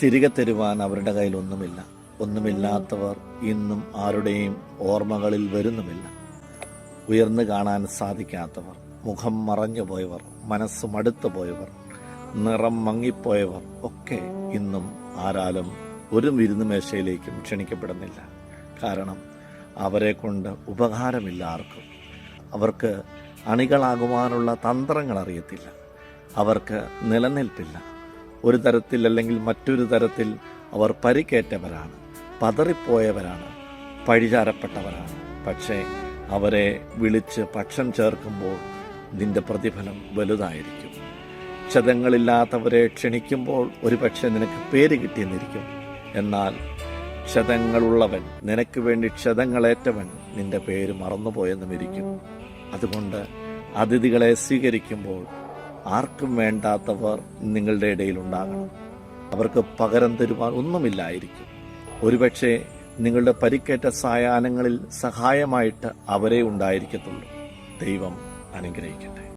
തിരികെ തരുവാൻ അവരുടെ കയ്യിൽ ഒന്നുമില്ല. ഒന്നുമില്ലാത്തവർ ഇന്നും ആരുടെയും ഓർമ്മകളിൽ വരുന്നുമില്ല. ഉയർന്നു കാണാൻ സാധിക്കാത്തവർ, മുഖം മറഞ്ഞു പോയവർ, മനസ്സ് മടുത്തു പോയവർ, നിറം മങ്ങിപ്പോയവർ ഒക്കെ ഇന്നും ആരാലും ഒരു വിരുന്നുമേശയിലേക്കും ക്ഷണിക്കപ്പെടുന്നില്ല. കാരണം അവരെ കൊണ്ട് ഉപകാരമില്ല ആർക്കും. അവർക്ക് അണികളാകുവാനുള്ള തന്ത്രങ്ങൾ അറിയത്തില്ല. അവർക്ക് നിലനിൽപ്പില്ല. ഒരു തരത്തിൽ അല്ലെങ്കിൽ മറ്റൊരു തരത്തിൽ അവർ പരിക്കേറ്റവരാണ്, പതറിപ്പോയവരാണ്, പഴിചാരപ്പെട്ടവരാണ്. പക്ഷേ അവരെ വിളിച്ച് പക്ഷം ചേർക്കുമ്പോൾ നിന്റെ പ്രതിഫലം വലുതായിരിക്കും. ക്ഷതങ്ങളില്ലാത്തവരെ ക്ഷണിക്കുമ്പോൾ ഒരുപക്ഷെ നിനക്ക് പേര് കിട്ടിയെന്നിരിക്കും. എന്നാൽ ക്ഷതങ്ങളുള്ളവൻ, നിനക്ക് വേണ്ടി ക്ഷതങ്ങളേറ്റവൻ നിന്റെ പേര് മറന്നുപോയെന്നുമിരിക്കും. അതുകൊണ്ട് അതിഥികളെ സ്വീകരിക്കുമ്പോൾ ആർക്കും വേണ്ടാത്തവർ നിങ്ങളുടെ ഇടയിൽ ഉണ്ടാകണം. അവർക്ക് പകരം തരുവാൻ ഒന്നുമില്ലായിരിക്കും. ഒരുപക്ഷെ നിങ്ങളുടെ പരിക്കേറ്റ സായാഹ്നങ്ങളിൽ സഹായമായിട്ട് അവരെ ഉണ്ടായിരിക്കത്തുള്ളൂ. ദൈവം അനുഗ്രഹിക്കട്ടെ.